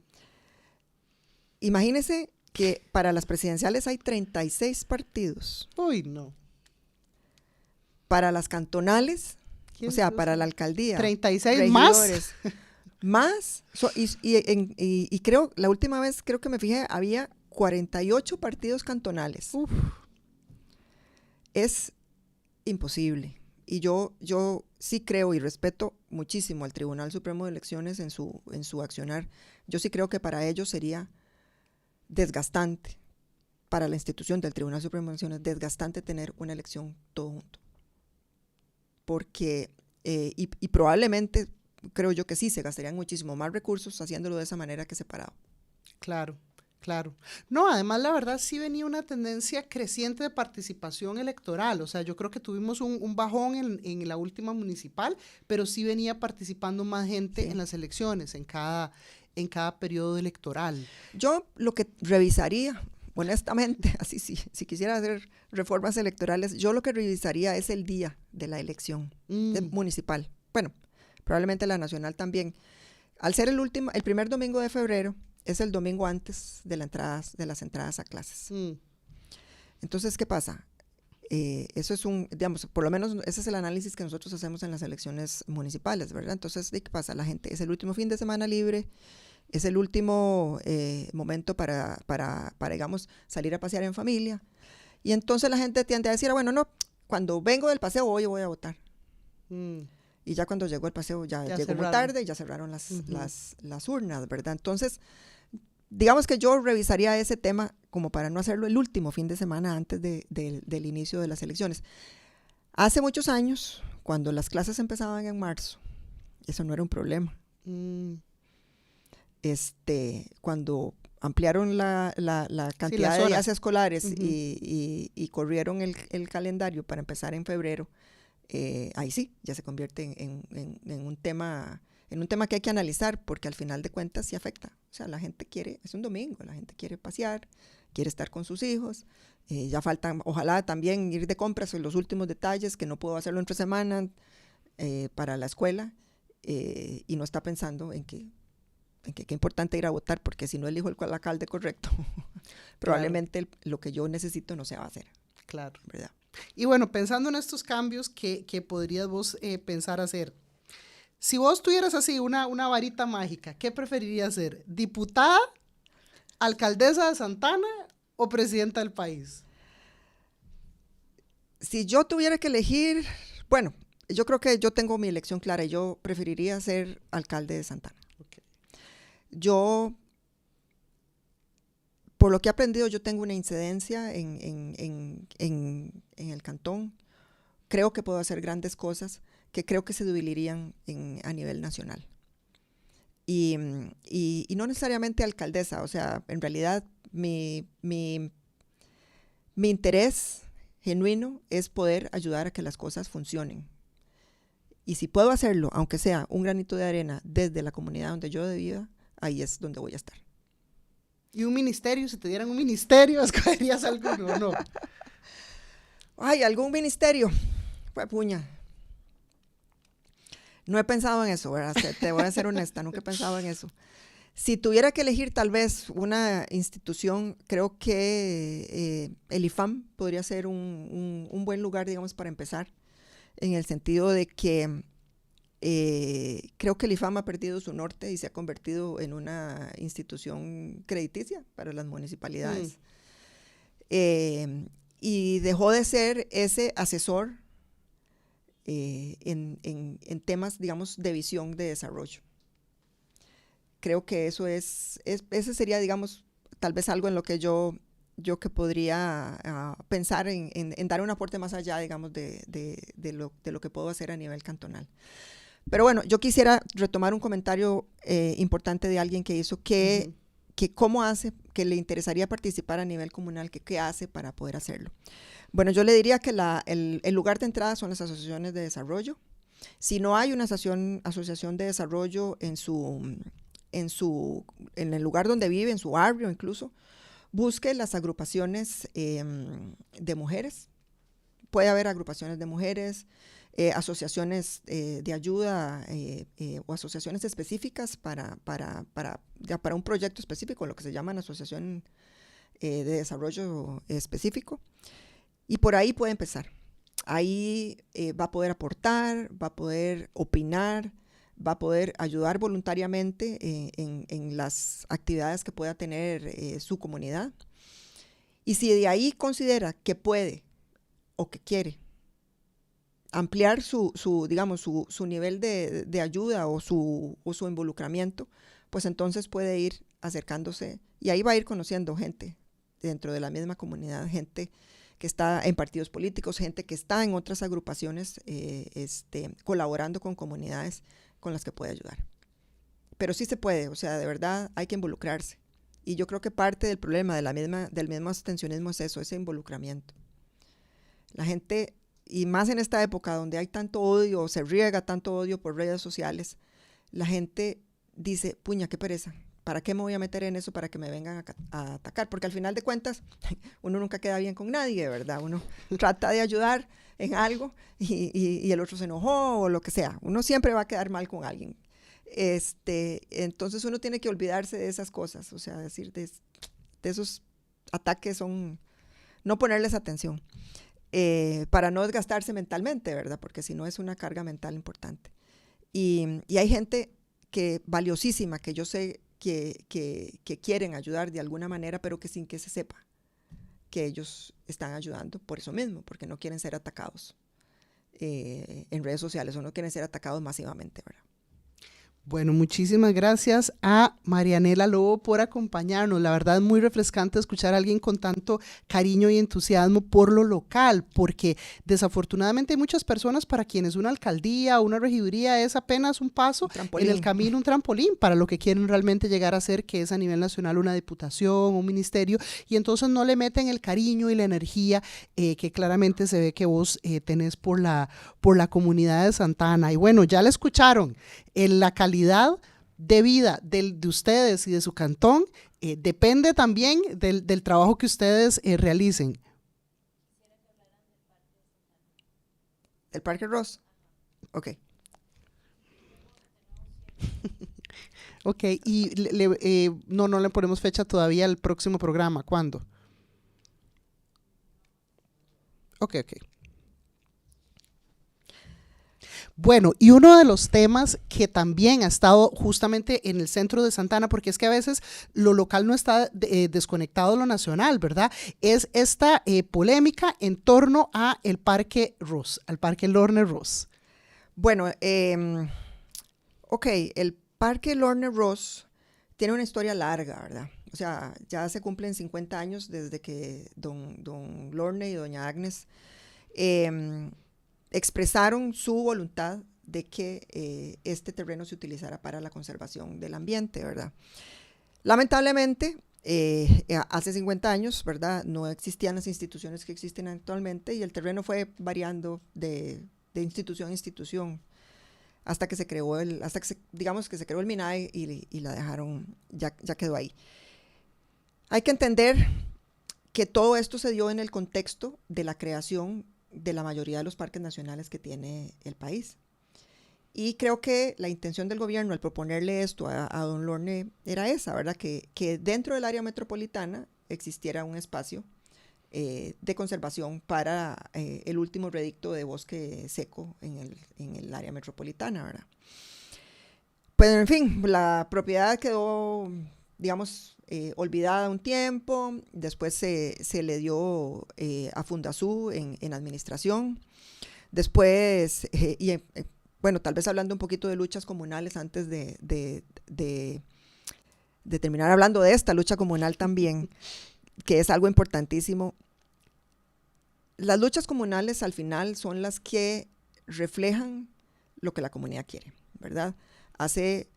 Imagínese que para las presidenciales hay 36 partidos. Uy, no. Para las cantonales, o sea, para la alcaldía, 36 regidores, más. Y creo, la última vez creo que me fijé, había 48 partidos cantonales. Uf. Es imposible. Y yo sí creo y respeto muchísimo al Tribunal Supremo de Elecciones en su accionar. Yo sí creo que para ellos sería desgastante, para la institución del Tribunal Supremo de Elecciones, desgastante tener una elección todo junto. Porque, y probablemente, creo yo que sí, se gastarían muchísimo más recursos haciéndolo de esa manera que separado. Claro. Claro. No, además la verdad sí venía una tendencia creciente de participación electoral, o sea, yo creo que tuvimos un bajón en la última municipal, pero sí venía participando más gente en las elecciones, en cada periodo electoral. Yo lo que revisaría, honestamente, así si quisiera hacer reformas electorales, yo lo que revisaría es el día de la elección municipal. Bueno, probablemente la nacional también. Al ser el primer domingo de febrero, es el domingo antes de las entradas a clases. Entonces, ¿qué pasa? Eso es digamos, por lo menos ese es el análisis que nosotros hacemos en las elecciones municipales, ¿verdad? Entonces, ¿qué pasa? La gente, es el último fin de semana libre, es el último momento para, digamos, salir a pasear en familia. Y entonces la gente tiende a decir, bueno, no, cuando vengo del paseo hoy voy a votar. Y ya cuando llegó el paseo ya llegó cerraron. Muy tarde y ya cerraron las urnas, ¿verdad? Entonces, digamos que yo revisaría ese tema como para no hacerlo el último fin de semana antes del inicio de las elecciones. Hace muchos años, cuando las clases empezaban en marzo, eso no era un problema. Cuando ampliaron la cantidad de días escolares y corrieron el calendario para empezar en febrero, ahí sí, ya se convierte en un tema que hay que analizar, porque al final de cuentas sí afecta. O sea, la gente es un domingo, la gente quiere pasear, quiere estar con sus hijos, ya faltan, ojalá también ir de compras en los últimos detalles, que no puedo hacerlo entre semana para la escuela, y no está pensando en que que qué importante ir a votar, porque si no elijo el alcalde correcto, probablemente lo que yo necesito no se va a hacer. Claro. ¿Verdad? Y bueno, pensando en estos cambios que podrías vos pensar hacer, si vos tuvieras así una varita mágica, ¿qué preferirías ser? ¿Diputada, alcaldesa de Santana o presidenta del país? Si yo tuviera que elegir, bueno, yo creo que yo tengo mi elección clara y yo preferiría ser alcalde de Santana. Okay. Yo, por lo que he aprendido, yo tengo una incidencia en el cantón. Creo que puedo hacer grandes cosas que creo que se diluirían a nivel nacional. Y no necesariamente alcaldesa, o sea, en realidad mi interés genuino es poder ayudar a que las cosas funcionen. Y si puedo hacerlo, aunque sea un granito de arena desde la comunidad donde yo viva, ahí es donde voy a estar. ¿Y un ministerio? Si te dieran un ministerio, ¿escogerías alguno o no? Ay, ¿algún ministerio? Pues puña. No he pensado en eso, ¿verdad? Te voy a ser honesta, nunca he pensado en eso. Si tuviera que elegir tal vez una institución, creo que el IFAM podría ser un buen lugar, digamos, para empezar, en el sentido de que creo que el IFAM ha perdido su norte y se ha convertido en una institución crediticia para las municipalidades. Y dejó de ser ese asesor en temas, digamos, de visión de desarrollo. Creo que eso ese sería, digamos, tal vez algo en lo que yo que podría pensar en dar un aporte más allá, digamos, de lo que puedo hacer a nivel cantonal. Pero bueno, yo quisiera retomar un comentario importante de alguien que hizo que cómo hace, que le interesaría participar a nivel comunal, que qué hace para poder hacerlo. Bueno, yo le diría que el lugar de entrada son las asociaciones de desarrollo. Si no hay una asociación de desarrollo en el lugar donde vive, en su barrio incluso, busque las agrupaciones de mujeres. Puede haber agrupaciones de mujeres, asociaciones de ayuda o asociaciones específicas para un proyecto específico, lo que se llama asociación de desarrollo específico. Y por ahí puede empezar. Ahí va a poder aportar, va a poder opinar, va a poder ayudar voluntariamente en las actividades que pueda tener su comunidad. Y si de ahí considera que puede o que quiere ampliar su nivel de ayuda o su involucramiento, pues entonces puede ir acercándose y ahí va a ir conociendo gente dentro de la misma comunidad, gente que está en partidos políticos, gente que está en otras agrupaciones colaborando con comunidades con las que puede ayudar. Pero sí se puede, o sea, de verdad hay que involucrarse. Y yo creo que parte del problema del mismo abstencionismo es eso, ese involucramiento. La gente, y más en esta época donde hay tanto odio, se riega tanto odio por redes sociales, la gente dice, puña, qué pereza, ¿para qué me voy a meter en eso para que me vengan a atacar? Porque al final de cuentas, uno nunca queda bien con nadie, ¿verdad? Uno trata de ayudar en algo y el otro se enojó o lo que sea. Uno siempre va a quedar mal con alguien. Entonces uno tiene que olvidarse de esas cosas, o sea, decir de esos ataques no ponerles atención. Para no desgastarse mentalmente, ¿verdad? Porque si no es una carga mental importante. Y hay gente valiosísima que yo sé que quieren ayudar de alguna manera, pero que sin que se sepa que ellos están ayudando por eso mismo, porque no quieren ser atacados en redes sociales o no quieren ser atacados masivamente, ¿verdad? Bueno, muchísimas gracias a Marianela Lobo por acompañarnos. La verdad es muy refrescante escuchar a alguien con tanto cariño y entusiasmo por lo local, porque desafortunadamente hay muchas personas para quienes una alcaldía o una regiduría es apenas un paso en el camino, un trampolín para lo que quieren realmente llegar a ser, que es a nivel nacional una diputación, un ministerio, y entonces no le meten el cariño y la energía que claramente se ve que vos tenés por la comunidad de Santa Ana. Y bueno, ya la escucharon, la calidad de vida de ustedes y de su cantón depende también del trabajo que ustedes realicen. ¿El Parque Ross? Ok. Ok, y no le ponemos fecha todavía al próximo programa. ¿Cuándo? Ok. Bueno, y uno de los temas que también ha estado justamente en el centro de Santa Ana, porque es que a veces lo local no está desconectado de lo nacional, ¿verdad? Es esta polémica en torno a el Parque Ross, al Parque Lorne Ross. Bueno, ok, el Parque Lorne Ross tiene una historia larga, ¿verdad? O sea, ya se cumplen 50 años desde que don Lorne y doña Agnes expresaron su voluntad de que este terreno se utilizara para la conservación del ambiente, ¿verdad? Lamentablemente, hace 50 años, ¿verdad? No existían las instituciones que existen actualmente y el terreno fue variando de institución a institución hasta que se creó digamos que se creó el MINAE y la dejaron, ya quedó ahí. Hay que entender que todo esto se dio en el contexto de la creación de la mayoría de los parques nacionales que tiene el país. Y creo que la intención del gobierno al proponerle esto a don Lorne era esa, ¿verdad? Que dentro del área metropolitana existiera un espacio de conservación para el último redicto de bosque seco en el área metropolitana, ¿verdad? Pues en fin, la propiedad quedó, digamos, olvidada un tiempo, después se le dio a Fundasú en administración, después, bueno, tal vez hablando un poquito de luchas comunales antes de terminar hablando de esta lucha comunal también, que es algo importantísimo. Las luchas comunales al final son las que reflejan lo que la comunidad quiere, ¿verdad? Hace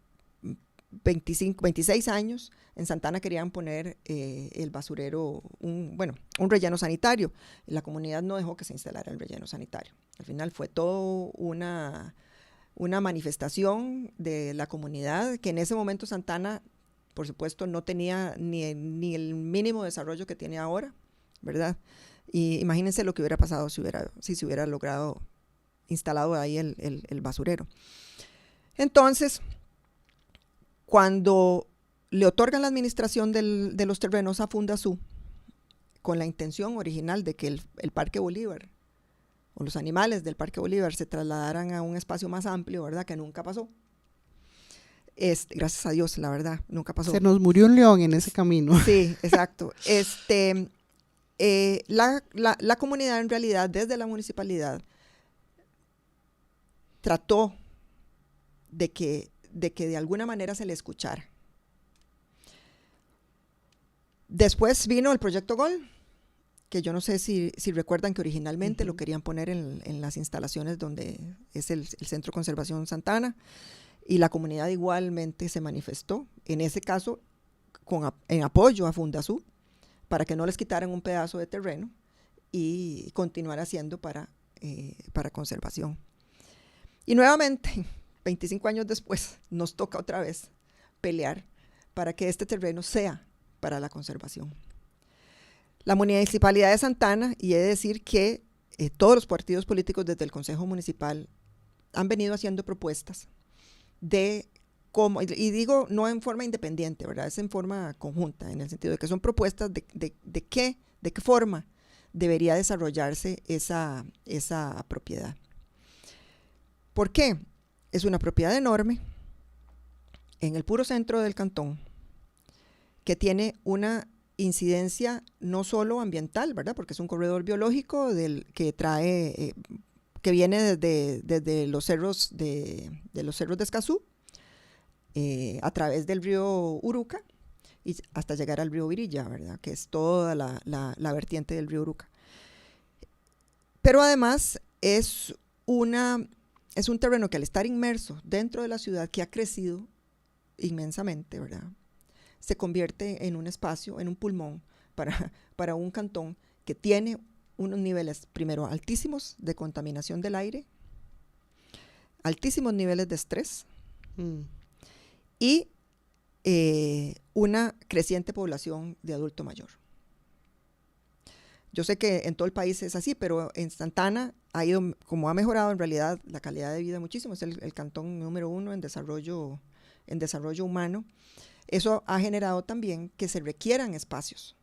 26 años en Santa Ana querían poner el basurero, un relleno sanitario. La comunidad no dejó que se instalara el relleno sanitario. Al final fue todo una manifestación de la comunidad, que en ese momento Santa Ana, por supuesto, no tenía ni el mínimo desarrollo que tiene ahora, ¿verdad? Y imagínense lo que hubiera pasado si se hubiera logrado instalado ahí el basurero. Entonces, cuando le otorgan la administración de los terrenos a Fundasú, con la intención original de que el Parque Bolívar o los animales del Parque Bolívar se trasladaran a un espacio más amplio, ¿verdad? Que nunca pasó. Gracias a Dios, la verdad, nunca pasó. Se nos murió un león en ese camino. Sí, exacto. La comunidad en realidad, desde la municipalidad, trató de que de alguna manera se le escuchara. Después vino el Proyecto Gol, que yo no sé si recuerdan que originalmente lo querían poner en las instalaciones donde es el Centro de Conservación Santa Ana, y la comunidad igualmente se manifestó, en ese caso en apoyo a Fundasú, para que no les quitaran un pedazo de terreno y continuar haciendo para conservación. Y nuevamente, 25 años después, nos toca otra vez pelear para que este terreno sea para la conservación. La Municipalidad de Santa Ana, y he de decir que todos los partidos políticos desde el Consejo Municipal han venido haciendo propuestas de cómo, y digo no en forma independiente, ¿verdad? Es en forma conjunta, en el sentido de que son propuestas de qué forma debería desarrollarse esa propiedad. ¿Por qué? Es una propiedad enorme en el puro centro del cantón que tiene una incidencia no solo ambiental, ¿verdad? Porque es un corredor biológico que viene desde los cerros de Escazú, a través del río Uruca y hasta llegar al río Virilla, ¿verdad? Que es toda la vertiente del río Uruca. Pero además es un terreno que al estar inmerso dentro de la ciudad, que ha crecido inmensamente, ¿verdad? Se convierte en un espacio, en un pulmón para un cantón que tiene unos niveles, primero, altísimos de contaminación del aire, altísimos niveles de estrés y una creciente población de adulto mayor. Yo sé que en todo el país es así, pero en Santa Ana como ha mejorado en realidad la calidad de vida muchísimo, es el cantón número 1 en desarrollo en desarrollo humano, eso ha generado también que se requieran espacios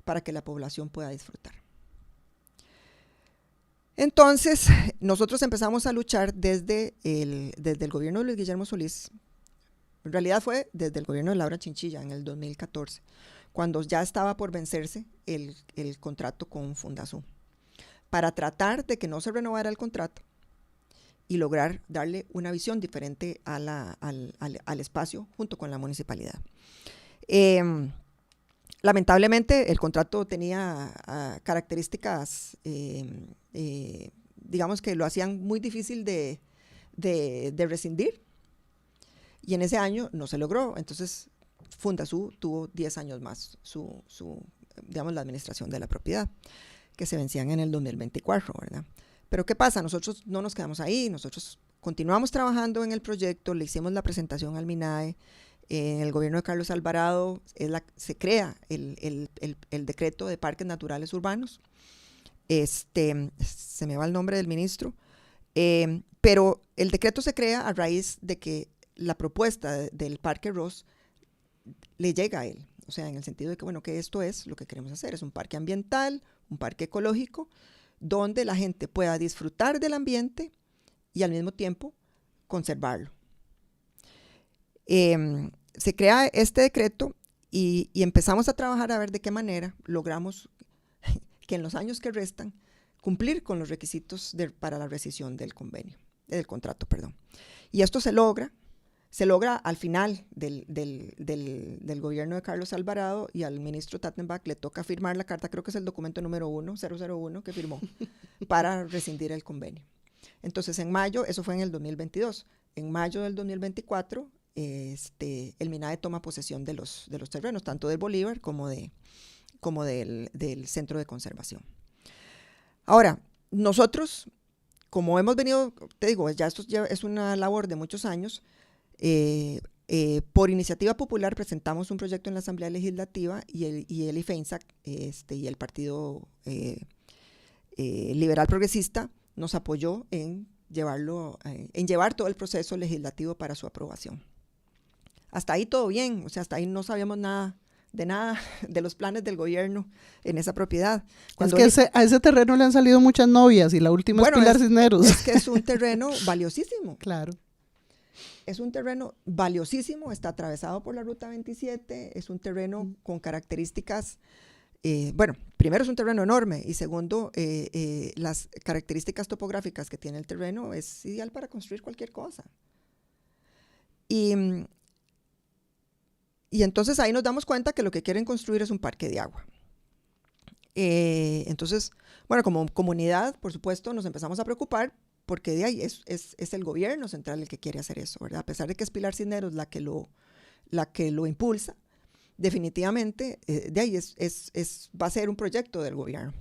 para que la población pueda disfrutar. Entonces, nosotros empezamos a luchar desde el gobierno de Luis Guillermo Solís. En realidad fue desde el gobierno de Laura Chinchilla en el 2014, cuando ya estaba por vencerse el contrato con Fundazú, para tratar de que no se renovara el contrato y lograr darle una visión diferente al espacio junto con la municipalidad. Lamentablemente el contrato tenía características, digamos que lo hacían muy difícil de rescindir, y en ese año no se logró. Entonces Fundazú tuvo 10 años más digamos, la administración de la propiedad, que se vencían en el 2024, ¿verdad? Pero ¿qué pasa? Nosotros no nos quedamos ahí, nosotros continuamos trabajando en el proyecto, le hicimos la presentación al MINAE. En el gobierno de Carlos Alvarado se crea el decreto de parques naturales urbanos. Se me va el nombre del ministro, pero el decreto se crea a raíz de que la propuesta del Parque Ros le llega a él. O sea, en el sentido de que, bueno, que esto es lo que queremos hacer, es un parque ambiental, un parque ecológico, donde la gente pueda disfrutar del ambiente y al mismo tiempo conservarlo. Se crea este decreto y empezamos a trabajar a ver de qué manera logramos que en los años que restan cumplir con los requisitos para la rescisión del contrato. Y esto se logra al final del gobierno de Carlos Alvarado, y al ministro Tattenbach le toca firmar la carta, creo que es el documento número 001 que firmó para rescindir el convenio. Entonces en mayo, eso fue en el 2022, en mayo del 2024, el MINAE toma posesión de los terrenos, tanto del Bolívar como del Centro de Conservación. Ahora, nosotros, como hemos venido, te digo, esto ya es una labor de muchos años, por iniciativa popular presentamos un proyecto en la Asamblea Legislativa, y el IFENSAC y el Partido Liberal Progresista nos apoyó en llevar todo el proceso legislativo para su aprobación. Hasta ahí todo bien, o sea, hasta ahí no sabíamos nada de los planes del gobierno en esa propiedad. Cuando a ese terreno le han salido muchas novias, y la última es Pilar Cisneros. Es que es un terreno valiosísimo. Claro. Es un terreno valiosísimo, está atravesado por la Ruta 27, es un terreno con características, bueno, primero es un terreno enorme, y segundo, las características topográficas que tiene el terreno es ideal para construir cualquier cosa. Y entonces ahí nos damos cuenta que lo que quieren construir es un parque de agua. Entonces, bueno, como comunidad, por supuesto, nos empezamos a preocupar, porque de ahí es el gobierno central el que quiere hacer eso, ¿verdad? A pesar de que es Pilar Cisneros la que lo impulsa, definitivamente de ahí va a ser un proyecto del gobierno.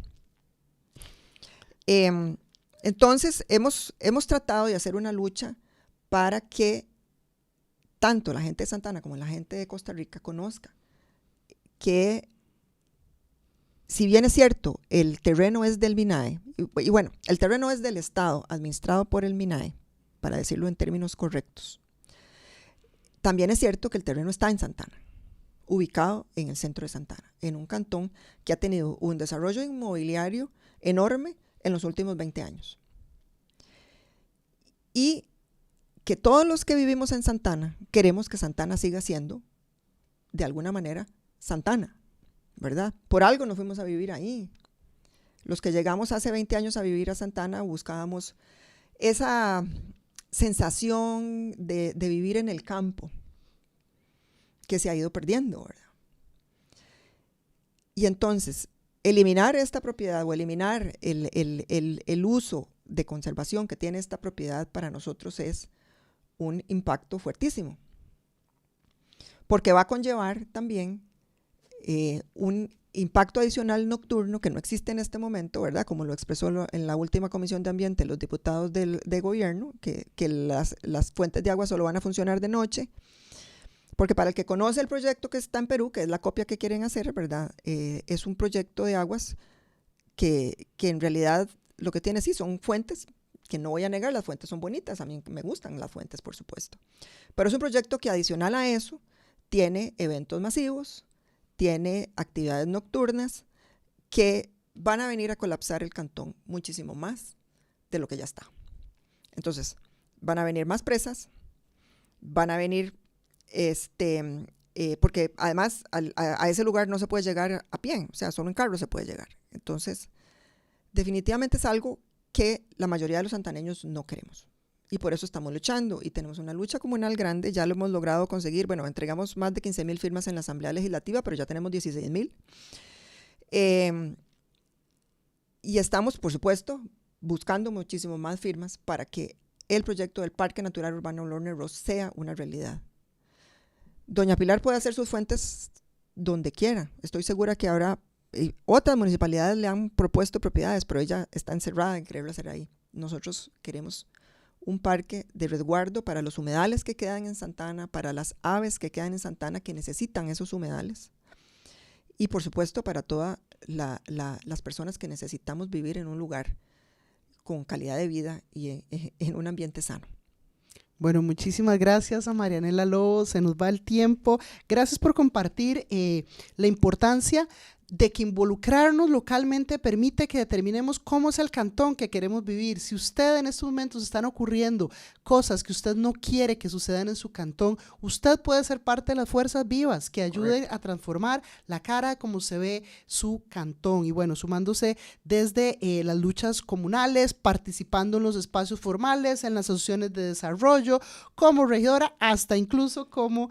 Entonces, hemos tratado de hacer una lucha para que tanto la gente de Santa Ana como la gente de Costa Rica conozca que, si bien es cierto, el terreno es del MINAE, y bueno, el terreno es del Estado, administrado por el MINAE, para decirlo en términos correctos, también es cierto que el terreno está en Santa Ana, ubicado en el centro de Santa Ana, en un cantón que ha tenido un desarrollo inmobiliario enorme en los últimos 20 años. Y que todos los que vivimos en Santa Ana queremos que Santa Ana siga siendo, de alguna manera, Santa Ana, ¿verdad? Por algo nos fuimos a vivir ahí. Los que llegamos hace 20 años a vivir a Santa Ana buscábamos esa sensación de vivir en el campo, que se ha ido perdiendo, ¿verdad? Y entonces, eliminar esta propiedad, o eliminar el uso de conservación que tiene esta propiedad, para nosotros es un impacto fuertísimo, porque va a conllevar también un impacto adicional nocturno que no existe en este momento, ¿verdad? Como lo expresó en la última Comisión de Ambiente los diputados de gobierno, que las fuentes de agua solo van a funcionar de noche, porque para el que conoce el proyecto que está en Perú, que es la copia que quieren hacer, ¿verdad? Es un proyecto de aguas que en realidad lo que tiene sí son fuentes que no voy a negar, las fuentes son bonitas, a mí me gustan las fuentes, por supuesto. Pero es un proyecto que adicional a eso tiene eventos masivos, tiene actividades nocturnas que van a venir a colapsar el cantón muchísimo más de lo que ya está. Entonces, van a venir más presas, van a venir, porque además a ese lugar no se puede llegar a pie, o sea, solo en carro se puede llegar. Entonces, definitivamente es algo que la mayoría de los santaneños no queremos. Y por eso estamos luchando y tenemos una lucha comunal grande, ya lo hemos logrado conseguir. Bueno, entregamos más de 15,000 firmas en la Asamblea Legislativa, pero ya tenemos 16,000. Y estamos, por supuesto, buscando muchísimo más firmas para que el proyecto del Parque Natural Urbano Lorne Ross sea una realidad. Doña Pilar puede hacer sus fuentes donde quiera. Estoy segura que ahora otras municipalidades le han propuesto propiedades, pero ella está encerrada en quererlo hacer ahí. Nosotros queremos un parque de resguardo para los humedales que quedan en Santana, para las aves que quedan en Santana que necesitan esos humedales y por supuesto para todas las personas que necesitamos vivir en un lugar con calidad de vida y en un ambiente sano. Bueno, muchísimas gracias a Marianela Lobo, se nos va el tiempo. Gracias por compartir la importancia de que involucrarnos localmente permite que determinemos cómo es el cantón que queremos vivir. Si usted en estos momentos están ocurriendo cosas que usted no quiere que sucedan en su cantón, usted puede ser parte de las fuerzas vivas que ayuden a transformar la cara de cómo se ve su cantón. Y bueno, sumándose desde las luchas comunales, participando en los espacios formales, en las asociaciones de desarrollo, como regidora, hasta incluso como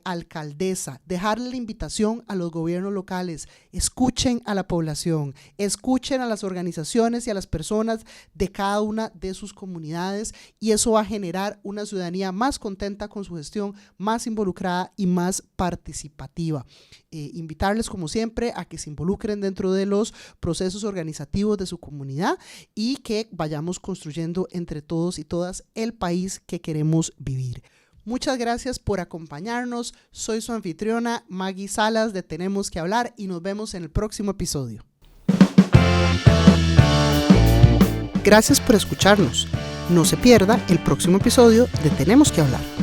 alcaldesa. Dejarle la invitación a los gobiernos locales. Escuchen a la población, escuchen a las organizaciones y a las personas de cada una de sus comunidades y eso va a generar una ciudadanía más contenta con su gestión, más involucrada y más participativa. Invitarles como siempre a que se involucren dentro de los procesos organizativos de su comunidad y que vayamos construyendo entre todos y todas el país que queremos vivir. Muchas gracias por acompañarnos. Soy su anfitriona Maggie Salas de Tenemos que Hablar y nos vemos en el próximo episodio. Gracias por escucharnos. No se pierda el próximo episodio de Tenemos que Hablar.